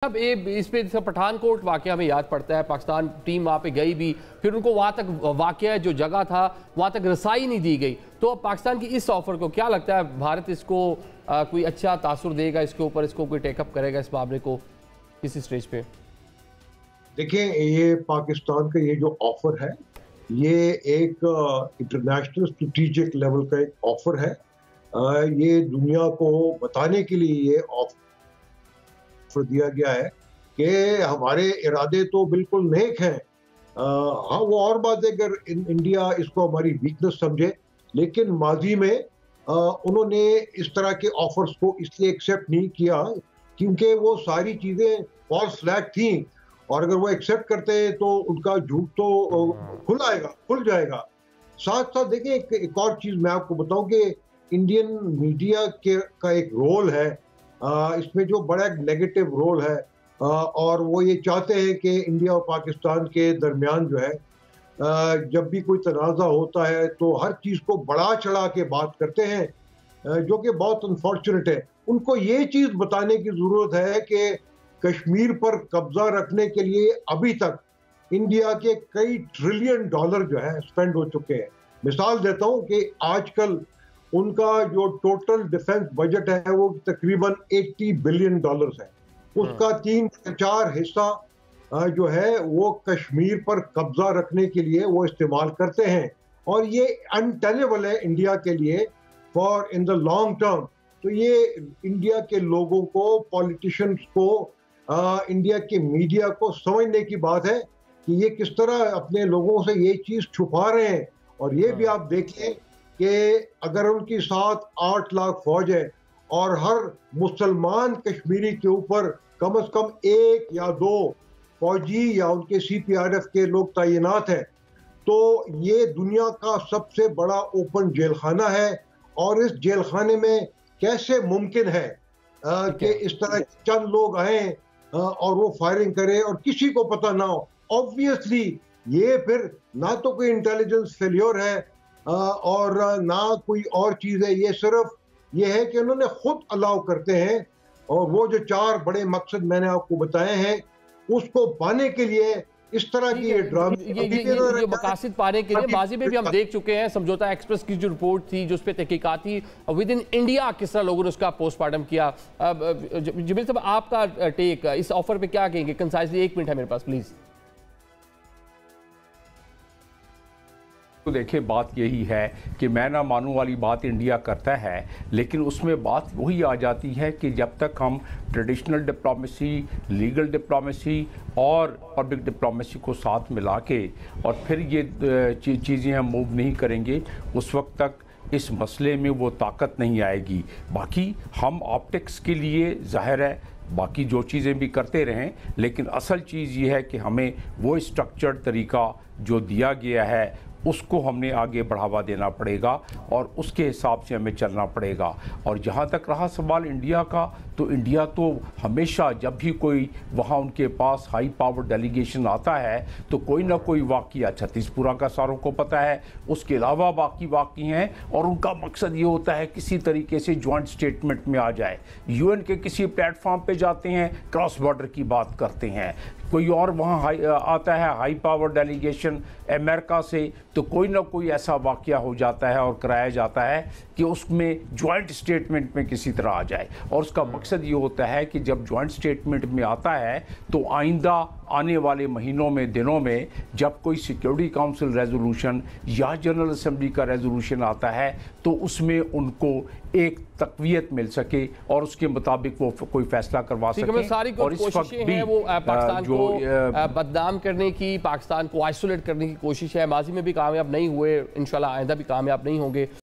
اب اس پہ پٹھانکوٹ واقعہ ہمیں یاد پڑتا ہے، پاکستان ٹیم وہاں پہ گئی بھی، پھر ان کو وہاں تک واقعہ جو جگہ تھا وہاں تک رسائی نہیں دی گئی. تو اب پاکستان کی اس آفر کو کیا لگتا ہے بھارت اس کو کوئی اچھا تاثر دے گا، اس کے اوپر اس کو کوئی ٹیک اپ کرے گا اس معاملے کو کسی سٹیج پہ؟ دیکھیں، یہ پاکستان کا یہ جو آفر ہے یہ ایک انٹرنیشنل اسٹریٹجک لیول کا ایک آفر ہے. یہ دنیا کو بتانے کے لیے یہ آفر دیا گیا ہے کہ ہمارے ارادے تو بالکل نیک ہیں. ہاں، وہ اور بات ہے اگر انڈیا اس کو ہماری ویکنس سمجھے، لیکن ماضی میں انہوں نے اس طرح کے آفرز کو اس لیے ایکسیپٹ نہیں کیا کیونکہ وہ ساری چیزیں فالس فلیگ تھیں، اور اگر وہ ایکسیپٹ کرتے تو ان کا جھوٹ تو کھل جائے گا. ساتھ ساتھ دیکھیں ایک اور چیز میں آپ کو بتاؤں کہ انڈین میڈیا کا ایک رول ہے اس میں جو بڑا نیگیٹو رول ہے، اور وہ یہ چاہتے ہیں کہ انڈیا اور پاکستان کے درمیان جو ہے جب بھی کوئی تنازع ہوتا ہے تو ہر چیز کو بڑا چڑھا کے بات کرتے ہیں، جو کہ بہت انفارچونیٹ ہے. ان کو یہ چیز بتانے کی ضرورت ہے کہ کشمیر پر قبضہ رکھنے کے لیے ابھی تک انڈیا کے کئی ٹریلین ڈالر جو ہے اسپینڈ ہو چکے ہیں. مثال دیتا ہوں کہ آج کل ان کا جو ٹوٹل ڈیفنس بجٹ ہے وہ تقریباً $80 بلین ہے. اس کا 3/4 حصہ جو ہے وہ کشمیر پر قبضہ رکھنے کے لیے وہ استعمال کرتے ہیں، اور یہ انٹینیبل ہے انڈیا کے لیے for in the long term. تو یہ انڈیا کے لوگوں کو، پولیٹیشنز کو، انڈیا کے میڈیا کو سمجھنے کی بات ہے کہ یہ کس طرح اپنے لوگوں سے یہ چیز چھپا رہے ہیں. اور یہ بھی آپ دیکھیں کہ اگر ان کی 8 لاکھ فوج ہے اور ہر مسلمان کشمیری کے اوپر کم از کم 1 یا 2 فوجی یا ان کے CPRF کے لوگ تعینات ہیں، تو یہ دنیا کا سب سے بڑا اوپن جیل خانہ ہے. اور اس جیل خانے میں کیسے ممکن ہے کہ اس طرح چند لوگ آئیں اور وہ فائرنگ کرے اور کسی کو پتہ نہ ہو؟ آبویسلی یہ پھر نہ تو کوئی انٹیلیجنس فیلیور ہے اور نہ کوئی اور چیز ہے، یہ صرف یہ ہے کہ انہوں نے خود الاؤ کرتے ہیں. اور وہ جو 4 بڑے مقصد میں نے آپ کو بتائے ہیں اس کو پانے کے لیے اس طرح کی یہ مقاصد پانے کے لیے ماضی میں بھی ہم دیکھ چکے ہیں. سمجھوتا ایکسپریس کی جو رپورٹ تھی جو اس پہ تحقیقات تھی ود ان انڈیا کس طرح لوگوں نے اس کا پوسٹ مارٹم کیا. جمیل صاحب، آپ کا ٹیک اس آفر پہ کیا کہیں گے کنسائزلی؟ 1 منٹ ہے میرے پاس پلیز. تو دیکھیں، بات یہی ہے کہ میں نہ مانوں والی بات انڈیا کرتا ہے، لیکن اس میں بات وہی آ جاتی ہے کہ جب تک ہم ٹریڈیشنل ڈپلومیسی، لیگل ڈپلومیسی اور پبلک ڈپلومیسی کو ساتھ ملا کے اور پھر یہ چیزیں ہم موو نہیں کریں گے، اس وقت تک اس مسئلے میں وہ طاقت نہیں آئے گی. باقی ہم آپٹکس کے لیے ظاہر ہے باقی جو چیزیں بھی کرتے رہیں، لیکن اصل چیز یہ ہے کہ ہمیں وہ اسٹرکچرڈ طریقہ جو دیا گیا ہے اس کو ہم نے آگے بڑھاوا دینا پڑے گا اور اس کے حساب سے ہمیں چلنا پڑے گا. اور جہاں تک رہا سوال انڈیا کا، تو انڈیا تو ہمیشہ جب بھی کوئی وہاں ان کے پاس ہائی پاور ڈیلیگیشن آتا ہے تو کوئی نہ کوئی واقعہ چھتیس پورہ کا ساروں کو پتہ ہے، اس کے علاوہ باقی واقعی ہیں، اور ان کا مقصد یہ ہوتا ہے کسی طریقے سے جوائنٹ سٹیٹمنٹ میں آ جائے. UN کے کسی پلیٹ فارم پہ جاتے ہیں، کراس بارڈر کی بات کرتے ہیں، کوئی اور وہاں آتا ہے ہائی پاور ڈیلیگیشن امریکہ سے، تو کوئی نہ کوئی ایسا واقعہ ہو جاتا ہے اور کرایا جاتا ہے کہ اس میں جوائنٹ سٹیٹمنٹ میں کسی طرح آ جائے. اور اس کا مقصد یہ ہوتا ہے کہ جب جوائنٹ سٹیٹمنٹ میں آتا ہے تو آئندہ آنے والے مہینوں میں، دنوں میں، جب کوئی سیکیورٹی کاؤنسل ریزولوشن یا جنرل اسمبلی کا ریزولوشن آتا ہے تو اس میں ان کو ایک تقویت مل سکے اور اس کے مطابق وہ کوئی فیصلہ کروا سکے. ساری کوششیں ہیں وہ پاکستان کو بدنام کرنے کی، پاکستان کو آئسولیٹ کرنے کی کوشش ہے. ماضی میں بھی کامیاب نہیں ہوئے، انشاءاللہ آئندہ بھی کامیاب نہیں ہوں گے.